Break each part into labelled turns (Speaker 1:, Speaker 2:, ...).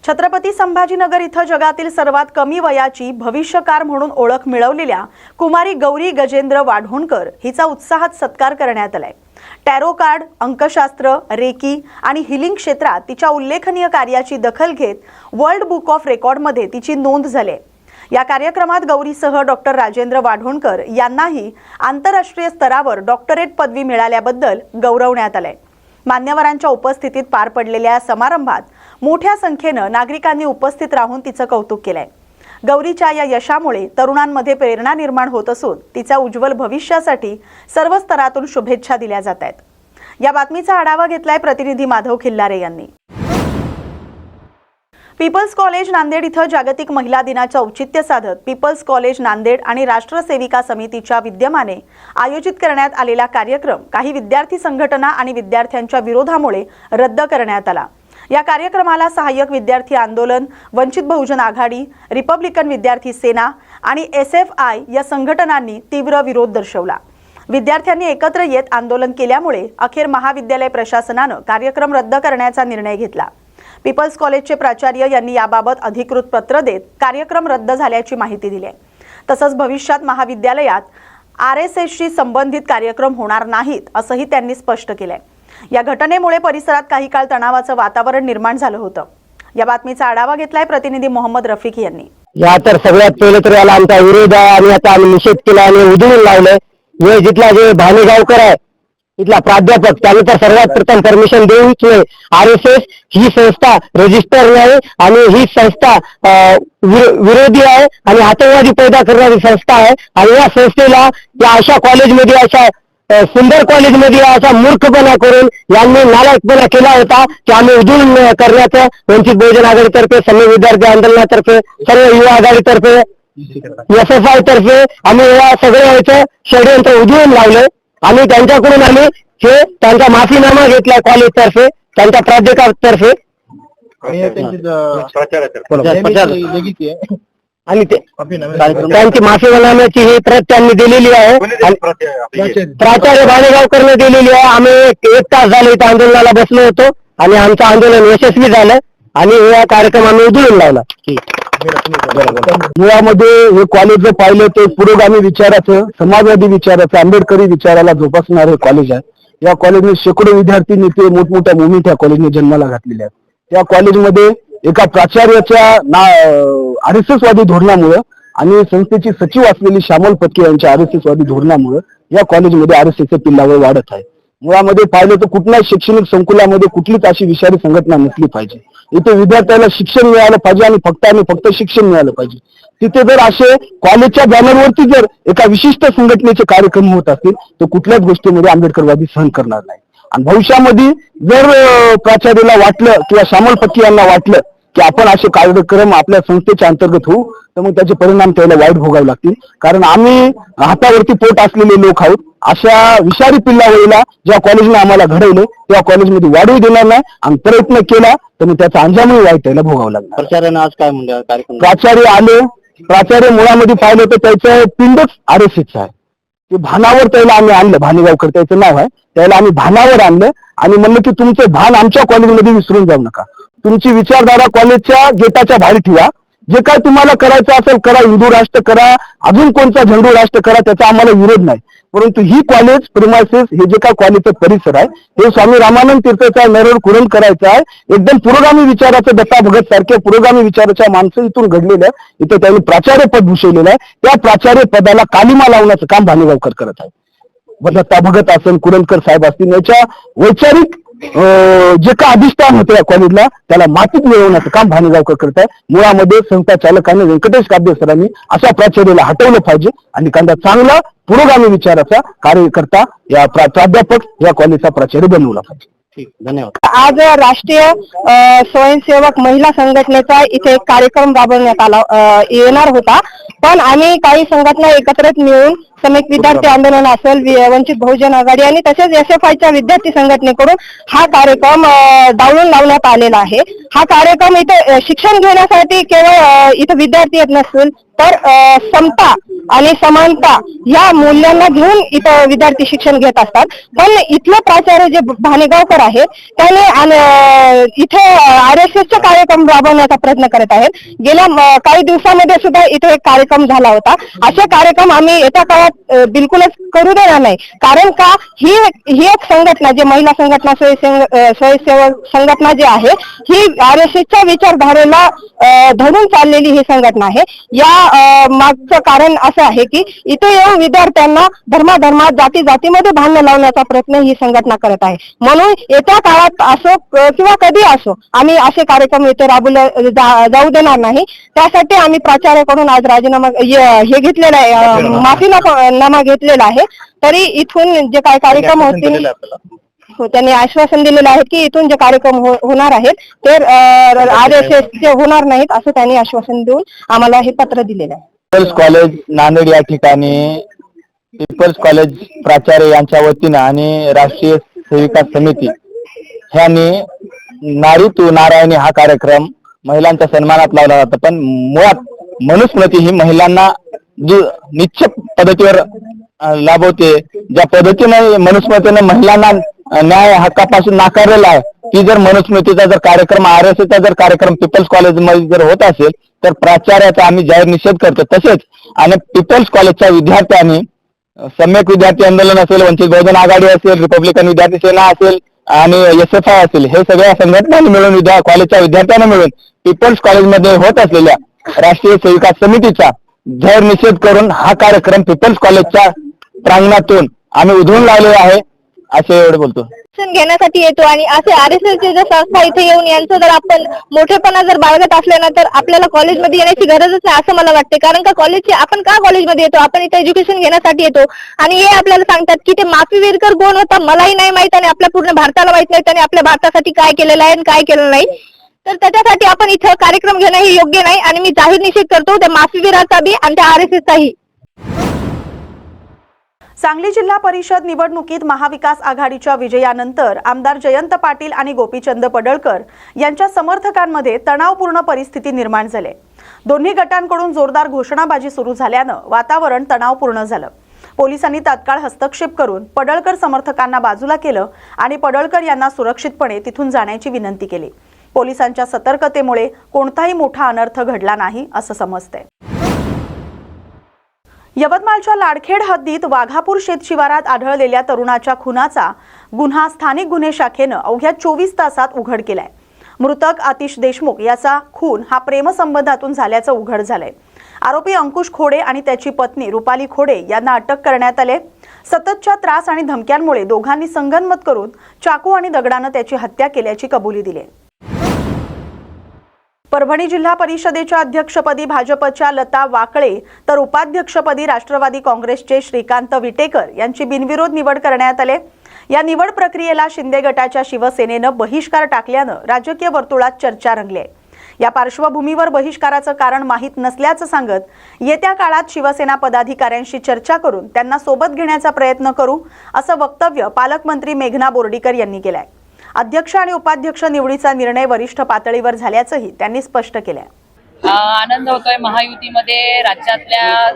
Speaker 1: छत्रपती संभाजीनगर इथं जगातील सर्वात कमी वयाची भविष्यकार म्हणून ओळख मिळवलेल्या कुमारी गौरी गजेंद्र वाढोणकर हिचा उत्साहात सत्कार करण्यात आलाय। टॅरो कार्ड, अंकशास्त्र, रेकी आणि हिलिंग क्षेत्रात तिच्या उल्लेखनीय कार्याची दखल घेत वर्ल्ड बुक ऑफ रेकॉर्डमध्ये तिची नोंद झाली आहे। या कार्यक्रमात गौरीसह डॉक्टर राजेंद्र वाढोणकर यांनाही आंतरराष्ट्रीय स्तरावर डॉक्टरेट पदवी मिळाल्याबद्दल गौरवण्यात आले। मान्यवरांच्या उपस्थितीत पार पडलेल्या समारंभात मोठ्या संख्येने नागरिकांनी उपस्थित राहून तिचं कौतुक केलंय। गौरीच्या या यशामुळे तरुणांमध्ये प्रेरणा निर्माण होत असून तिच्या उज्ज्वल भविष्यासाठी सर्व स्तरातून शुभेच्छा दिल्या जात आहेत। या बातमीचा आढावा घेतलाय प्रतिनिधी माधव खिल्लारे यांनी। पीपल्स कॉलेज नांदेड इथं जागतिक महिला दिनाचे औचित्य साधत पीपल्स कॉलेज नांदेड आणि राष्ट्र सेविका समितीच्या विद्यमाने आयोजित करण्यात आलेला कार्यक्रम काही विद्यार्थी संघटना आणि विद्यार्थ्यांच्या विरोधामुळे रद्द करण्यात आला। या कार्यक्रमाला सहाय्यक विद्यार्थी आंदोलन, वंचित बहुजन आघाडी, रिपब्लिकन विद्यार्थी सेना आणि SFI या संघटनांनी तीव्र विरोध दर्शवला। विद्यार्थ्यांनी एकत्र येत आंदोलन केल्यामुळे अखेर महाविद्यालय प्रशासनाने कार्यक्रम रद्द करण्याचा निर्णय घेतला। पीपल्स कॉलेजचे प्राचार्य यांनी याबाबत अधिकृत पत्र देत कार्यक्रम रद्द झाल्याची माहिती दिली आहे। तसंच भविष्यात महाविद्यालयात RSSशी संबंधित कार्यक्रम होणार नाहीत असंही त्यांनी स्पष्ट केलंय। या घटनेमुळे परिसरात काही काळ तणावाचं वातावरण निर्माण झालं होतं। या बातमीचा आढावा घेतलाय प्रतिनिधी मोहम्मद रफिक यांनी।
Speaker 2: या तर सगळ्यात पहिले तर याला आमचा विरोध आहे आणि आता आम्ही निषेध केला आणि उधळून लावलंय। हे जिथला जे भानेगावकर आहे इथला प्राध्यापक त्याने तर सर्वात प्रथम परमिशन देऊच नाही। RSS ही संस्था रजिस्टर नाही आणि ही संस्था विरोधी आहे आणि आतंकवादी पैदा करणारी संस्था आहे आणि या संस्थेला या अशा कॉलेजमध्ये अशा सुंदर कॉलेजमध्ये असा मूर्खपणा करून यांनी नालायकपणा केला होता की आम्ही उधळून करण्याचं वंचित बहुजन आघाडीतर्फे, समन्वय विद्यार्थी आंदोलनातर्फे, सर्व युवा आघाडीतर्फे, SFI तर्फे आम्ही या सगळ्या याचं षडयंत्र उधळून लावलं आणि त्यांच्याकडून आम्ही हे त्यांचा माफीनामा घेतलाय कॉलेजतर्फे, त्यांच्या प्राध्यापकातर्फे आणि त्यांची माफीनाम्याची ही प्रत त्यांनी दिलेली आहे। प्राचार्य भानेगावकरने दिलेली आहे। आम्ही एक तास झाले इथं आंदोलनाला बसलो होतो आणि आमचं आंदोलन यशस्वी झालं आणि हा कार्यक्रम आम्ही उधळून लावला। मुळामध्ये हे कॉलेज जर पाहिलं तर पुरोगामी विचाराचं, समाजवादी विचाराचं, आंबेडकरी विचाराला जोपासणारे कॉलेज आहे। या कॉलेजने शेकडो विद्यार्थी नेते मोठमोठ्या मुवमेंट या कॉलेजने जन्माला घातलेल्या आहेत। या कॉलेजमध्ये एका प्राचार्याच्या RSS वादी धोरणामुळे आणि संस्थेची सचिव असलेली श्यामल पत्के यांच्या RSS वादी धोरणामुळे या कॉलेजमध्ये RSSचे पिल्लावर वाढत आहे। मुळामध्ये पाहिलं तर कुठल्याही शैक्षणिक संकुलामध्ये कुठलीच अशी विषारी संघटना नसली पाहिजे। इथे विद्यार्थ्याला शिक्षण मिळालं पाहिजे आणि फक्त शिक्षण मिळालं पाहिजे। तिथे जर असे कॉलेजच्या बॅनरवरती जर एका विशिष्ट संघटनेचे कार्यक्रम होत असतील तर कुठल्याच गोष्टीमध्ये आंबेडकरवादी सहन करणार नाही। आणि भविष्यामध्ये जर प्राचार्याला वाटलं किंवा श्यामल पत्की यांना वाटलं की आपण असे कार्यक्रम आपल्या संस्थेच्या अंतर्गत होऊ तर मग त्याचे परिणाम त्याला वाईट भोगावे लागतील। कारण आम्ही हातावरती पोट असलेले लोक आहोत। अशा विषारी पिल्लावळीला ज्या कॉलेजने आम्हाला घडवलं त्या कॉलेजमध्ये वाढवू देणार नाही आणि प्रयत्न केला तर मग त्याचा अंजामही वाईट त्याला भोगावं लागणार।
Speaker 3: प्राचार्यानं आज काय म्हणलं कार्यक्रम?
Speaker 2: प्राचार्य आले, प्राचार्य मुळामध्ये पाहिलं तर त्याचं पिंडच RSSचं आहे। ते भानावर त्याला आम्ही आणलं, भानेगावकर त्याचं नाव आहे, त्याला आम्ही भानावर आणलं आणि म्हणलं की तुमचं भान आमच्या कॉलेजमध्ये विसरून जाऊ नका। तुमची विचारधारा कॉलेजच्या गेटाच्या बाहेर ठेवा। जे काय तुम्हाला करायचं असेल करा, हिंदू राष्ट्र करा, अजून कोणता झंडू राष्ट्र करा, त्याचा आम्हाला विरोध नाही। परंतु ही कॉलेज प्रिमायसेस हे जे काय कॉलेजचं परिसर आहे हे स्वामी रामानंद तीर्थचा नरवर कुरण करायचं आहे। एकदम पुरोगामी विचाराचं दत्ता भगत सारख्या पुरोगामी विचाराच्या माणसं इथून घडलेलं आहे। इथे त्यांनी प्राचार्य पद भूषवलेलं आहे। त्या प्राचार्य पदाला कालिमा लावण्याचं काम भानेगावकर करत आहे। दत्ता भगत असेल, कुरणकर साहेब असतील, याच्या वैचारिक जे काय अधिष्ठान होतं या कॉलेजला त्याला मातीत मिळवण्याचं काम भानेगावकर करत आहे। मुळामध्ये संस्था चालकांनी व्यंकटेश काब्दे सरांनी अशा प्राचार्याला हटवलं पाहिजे आणि एखादा चांगला पुरोगामी विचाराचा कार्यकर्ता या प्राध्यापक या कॉलेजचा प्राचार्य बनवला पाहिजे।
Speaker 3: ठीक, धन्यवाद।
Speaker 4: आज राष्ट्रीय स्वयंसेवक महिला संघटनेचा इथे एक कार्यक्रम राबवण्यात आला येणार होता, पण आम्ही काही संघटना एकत्रित मिळून समेक विद्यार्थी आंदोलन असेल, वंचित बहुजन आघाडी आणि तसेच SFIच्या विद्यार्थी संघटनेकडून हा कार्यक्रम डावलून लावण्यात आलेला आहे। हा कार्यक्रम इथे शिक्षण घेण्यासाठी केवळ इथे विद्यार्थी येत नसतील तर समता आणि समानता या मूल्यांना घेऊन इथं विद्यार्थी शिक्षण घेत असतात. पण इथले प्राचार्य जे भानेगावकर आहेत त्याने इथे RSSचा कार्यक्रम राबवण्याचा प्रयत्न करत आहेत. गेल्या काही दिवसामध्ये सुद्धा इथे एक कार्यक्रम झाला होता. असे कार्यक्रम आम्ही येत्या काळात बिलकुलच करू देणार नाही. कारण का ही एक संघटना जे महिला संघटना स्वयंसेवक संघटना जी आहे ही RSSच्या विचारधारेला धरून चाललेली ही संघटना आहे. या मागचं कारण असं आहे की इथे येऊन विद्यार्थ्यांना धर्माधर्मात जाती जातीमध्ये भांडण लावण्याचा प्रयत्न ही संघटना करत आहे. म्हणून येत्या काळात असो किंवा कधी असो आम्ही असे कार्यक्रम इथे राबवले जाऊ देणार नाही. त्यासाठी आम्ही प्राचार्याकडून आज राजीनामा हे घेतलेला आहे, माफीनामा घेतलेला आहे. तरी इथून जे काय कार्यक्रम होतील हो त्यांनी आश्वासन दिलेलं आहे की इथून जे कार्यक्रम होणार आहेत ते RSSचे होणार नाहीत असं त्यांनी आश्वासन देऊन आम्हाला हे पत्र दिलेलं आहे.
Speaker 2: पीपल्स कॉलेज नांदेड या ठिकाणी पीपल्स कॉलेज प्राचार्य यांच्या वतीनं आणि राष्ट्रीय सेविका समिती ह्यांनी नारी तू नारायणी हा कार्यक्रम महिलांच्या सन्मानात लावला जातो. पण मुळात मनुस्मृती ही महिलांना जी निश्चित पद्धतीवर लाभवते, ज्या पद्धतीने मनुस्मृतीने महिलांना न्याय हक्कापासून नाकारलेला आहे, ती जर मनुस्मृतीचा जर कार्यक्रम RSSचा जर कार्यक्रम पीपल्स कॉलेजमध्ये जर होत असेल तर प्राचार्याचा आम्ही जाहीर निषेध करतो. तसेच आणि पीपल्स कॉलेजच्या विद्यार्थ्यांनी सम्यक विद्यार्थी आंदोलन असेल, वंचित बहुजन आघाडी असेल, रिपब्लिकन विद्यार्थी सेना असेल आणि SFI असेल, हे सगळ्या संघटनांनी मिळून कॉलेजच्या विद्यार्थ्यांना मिळून पीपल्स कॉलेजमध्ये होत असलेल्या राष्ट्रीय सेविका समितीचा जाहीर निषेध करून हा कार्यक्रम पीपल्स कॉलेजच्या प्रांगणातून आम्ही उधळून लावलेला आहे असे एवढे बोलतो.
Speaker 4: शिक्षण घेण्यासाठी येतो आणि असे RSSचे जर संस्था इथे येऊन यांचं जर आपण मोठेपणा जर बाळगत असले ना तर आपल्याला कॉलेजमध्ये येण्याची गरजच नाही असं मला वाटते. कारण का आपण का कॉलेजमध्ये येतो, आपण इथे एज्युकेशन घेण्यासाठी येतो. आणि हे आपल्याला सांगतात की ते माफीवीरकर कोण होता मलाही नाही माहित आणि आपल्या पूर्ण भारताला माहित नाही आणि आपल्या भारतासाठी काय केलेलं आहे आणि काय केलं नाही. तर त्याच्यासाठी आपण इथं कार्यक्रम घेणं हे योग्य नाही आणि मी जाहीर निषेध करतो त्या माफीवीराचा बी आणि त्या RSSचाही.
Speaker 1: सांगली जिल्हा परिषद निवडणुकीत महाविकास आघाडीच्या विजयानंतर आमदार जयंत पाटील आणि गोपीचंद पडळकर यांच्या समर्थकांमध्ये तणावपूर्ण परिस्थिती निर्माण झाली. दोन्ही गटांकडून जोरदार घोषणाबाजी सुरू झाल्यानं वातावरण तणावपूर्ण झालं. पोलिसांनी तात्काळ हस्तक्षेप करून पडळकर समर्थकांना बाजूला केलं आणि पडळकर यांना सुरक्षितपणे तिथून जाण्याची विनंती केली. पोलिसांच्या सतर्कतेमुळे कोणताही मोठा अनर्थ घडला नाही असं समजतंय. यवतमाळच्या लाडखेड हद्दीत वाघापूर शेतशिवारात आढळलेल्या तरुणाच्या खुनाचा गुन्हा स्थानिक गुन्हे शाखेनं अवघ्या 24 तासात उघड केलाय. मृतक आतिश देशमुख याचा खून हा प्रेमसंबंधातून झाल्याचं उघड झालंय. आरोपी अंकुश खोडे आणि त्याची पत्नी रुपाली खोडे यांना अटक करण्यात आले. सततच्या त्रास आणि धमक्यांमुळे दोघांनी संगनमत करून चाकू आणि दगडानं त्याची हत्या केल्याची कबुली दिली. परभणी जिल्हा परिषदेच्या अध्यक्षपदी भाजपच्या लता वाकळे तर उपाध्यक्षपदी राष्ट्रवादी काँग्रेसचे श्रीकांत विटेकर यांची बिनविरोध निवड करण्यात आली. या निवड प्रक्रियेला शिंदे गटाच्या शिवसेनेनं बहिष्कार टाकल्यानं राजकीय वर्तुळात चर्चा रंगली आहे. या पार्श्वभूमीवर बहिष्काराचं कारण माहीत नसल्याचं सांगत येत्या काळात शिवसेना पदाधिकाऱ्यांशी चर्चा करून त्यांना सोबत घेण्याचा प्रयत्न करू असं वक्तव्य पालकमंत्री मेघना बोर्डीकर यांनी केलंय. अध्यक्ष आणि उपाध्यक्ष निवडीचा निर्णय वरिष्ठ पातळीवर झाल्याचंही त्यांनी स्पष्ट केलंय.
Speaker 5: आनंद होतोय. महायुतीमध्ये राज्यातल्या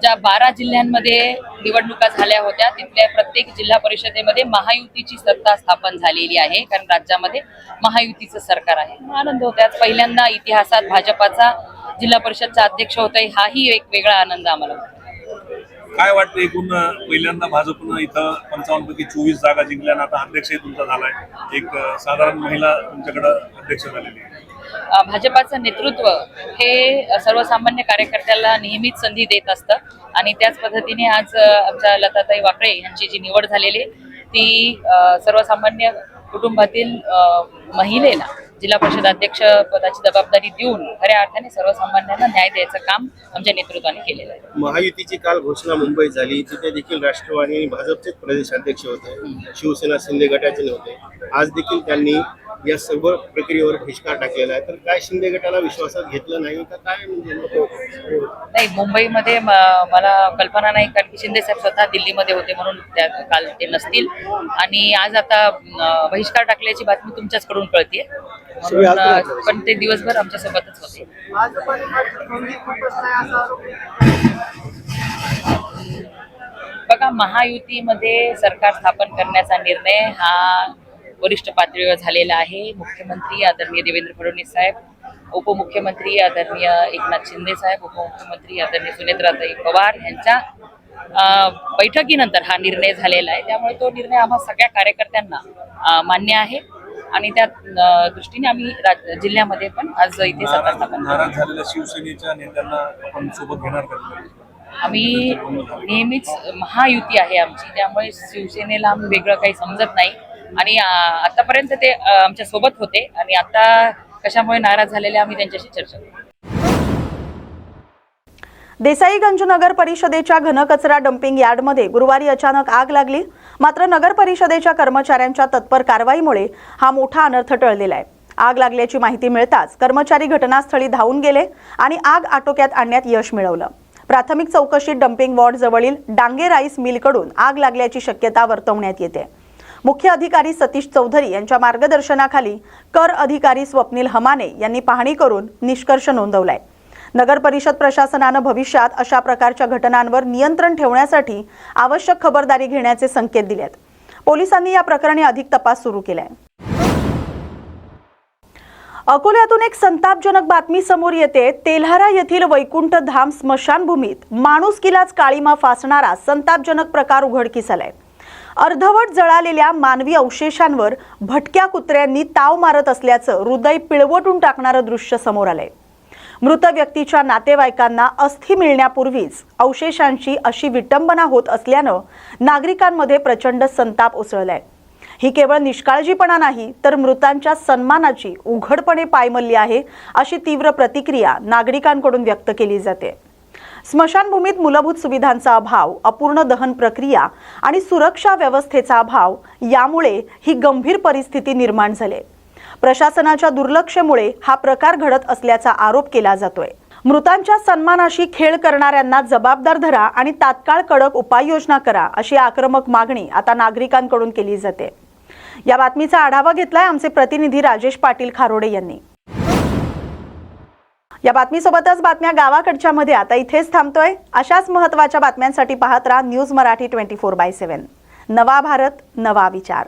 Speaker 5: ज्या 12 जिल्ह्यांमध्ये निवडणुका झाल्या होत्या तिथल्या प्रत्येक जिल्हा परिषदेमध्ये महायुतीची सत्ता स्थापन झालेली आहे. कारण राज्यामध्ये महायुतीचं सरकार आहे. आनंद होतोय. पहिल्यांदा इतिहासात भाजपाचा जिल्हा परिषदचा अध्यक्ष होतोय, हाही एक वेगळा आनंद आम्हाला होतो.
Speaker 6: काय वाटतं एकूण पहिल्यांदा भाजपनं इथं 55 पैकी 24 जागा जिंकल्या, आता अध्यक्षही तुमचा झालाय, एक साधारण महिला तुमच्याकडे अध्यक्ष झालेली आहे.
Speaker 5: भाजपाचं नेतृत्व हे सर्वसामान्य कार्यकर्त्याला नेहमीच संधी देत असतं आणि त्याच पद्धतीने आज आमच्या लताताई वाकळे यांची जी निवड झालेली ती सर्वसामान्य कुटुंबातील महिलेला जिल्हा परिषद अध्यक्ष पदाची जबाबदारी देऊन खऱ्या अर्थाने सर्वसामान्यांना न्याय द्यायचं काम आमच्या नेतृत्वाने केलेलं आहे.
Speaker 7: महायुतीची काल घोषणा मुंबईत झाली, तिथे देखील राष्ट्रवादी आणि भाजपचेच प्रदेशाध्यक्ष होते, शिवसेना शिंदे गटाचे नव्हते. आज देखील त्यांनी या सर्व प्रक्रियेवर बहिष्कार टाकलेला आहे. तर काय शिंदे गटाला विश्वासात घेतलं नाही का काय?
Speaker 5: नाही, मुंबईमध्ये मला कल्पना नाही, कारण की शिंदे साहेब स्वतः दिल्लीमध्ये होते म्हणून त्या काल ते नसतील. आणि आज आता बहिष्कार टाकल्याची बातमी तुमच्याचकडून कळतीये, पण ते दिवसभर आमच्या सोबतच होते. बघा, महायुतीमध्ये सरकार स्थापन करण्याचा निर्णय हा वरिष्ठ पातळीवर झालेला आहे. मुख्यमंत्री आदरणीय देवेंद्र फडणवीस साहेब, उपमुख्यमंत्री आदरणीय एकनाथ शिंदे साहेब, उपमुख्यमंत्री आदरणीय सुनेत्राताई पवार यांच्या बैठकीनंतर हा निर्णय झालेला आहे. त्यामुळे तो निर्णय आम्हा सगळ्या कार्यकर्त्यांना मान्य आहे आणि त्या दृष्टीने आम्ही जिल्ह्यामध्ये पण आज इथे सत्ता स्थापन
Speaker 6: नाराज झालेल्या शिवसेनेच्या नेत्यांना आपण सोबत घेणार का?
Speaker 5: आम्ही नेहमीच महायुती आहे आमची, त्यामुळे शिवसेनेला आम्ही वेगळं काही समजत नाही आणि आतापर्यंत ते आमच्या सोबत होते आणि आता कशामुळे नाराज झालेले आम्ही त्यांच्याशी चर्चा करू.
Speaker 1: देसाईगंज नगर परिषदेच्या घनकचरा डम्पिंग यार्डमध्ये गुरुवारी अचानक आग लागली. मात्र नगर परिषदेच्या कर्मचाऱ्यांच्या तत्पर कारवाईमुळे हा मोठा अनर्थ टळलेला आहे. आग लागल्याची माहिती मिळताच कर्मचारी घटनास्थळी धावून गेले आणि आग आटोक्यात आणण्यात यश मिळवलं. प्राथमिक चौकशीत डम्पिंग वॉर्ड जवळील डांगे राईस मिलकडून आग लागल्याची शक्यता वर्तवण्यात येते. मुख्य अधिकारी सतीश चौधरी यांच्या मार्गदर्शनाखाली कर अधिकारी स्वप्नील हमाने यांनी पाहणी करून निष्कर्ष नोंदवलाय. नगर परिषद प्रशासनानं भविष्यात अशा प्रकारच्या घटनांवर नियंत्रण ठेवण्यासाठी आवश्यक खबरदारी घेण्याचे संकेत दिलेत. पोलिसांनी या प्रकरणी अधिक तपास सुरू केलाय. अकोल्यातून एक संतापजनक बातमी समोर येते. तेल्हारा येथील वैकुंठ धाम स्मशानभूमीत माणुसकीलाच काळीमा फासणारा संतापजनक प्रकार उघडकीस आलाय. अर्धवट जळालेल्या मानवी अवशेषांवर भटक्या कुत्र्यांनी ताव मारत असल्याचं हृदय पिळवटून टाकणारं दृश्य समोर आलंय. मृत व्यक्तीच्या नातेवाईकांना अस्थी मिळण्यापूर्वीच अवशेषांची अशी विटंबना होत असल्यानं नागरिकांमध्ये प्रचंड संताप उसळलाय. ही केवळ निष्काळजीपणा नाही तर मृतांच्या सन्मानाची उघडपणे पायमल्ली आहे, अशी तीव्र प्रतिक्रिया नागरिकांकडून व्यक्त केली जाते. स्मशानभूमीत मूलभूत सुविधांचा अभाव, अपूर्ण दहन प्रक्रिया आणि सुरक्षा व्यवस्थेचा अभाव यामुळे ही गंभीर परिस्थिती निर्माण झाली. प्रशासनाच्या दुर्लक्षामुळे हा प्रकार घडत असल्याचा आरोप केला जातोय. मृतांच्या सन्मानाशी खेळ करणाऱ्यांना जबाबदार धरा आणि तात्काळ कडक उपाययोजना करा, अशी आक्रमक मागणी आता नागरिकांकडून केली जाते. या बातमीचा आढावा घेतलाय आमचे प्रतिनिधी राजेश पाटील खारोडे यांनी. या बातमीसोबतच बातम्या गावाकडच्या मध्ये आता इथेच थांबतोय. अशाच महत्त्वाच्या बातम्यांसाठी पाहत राहा न्यूज मराठी 24/7. नवा भारत, नवा विचार.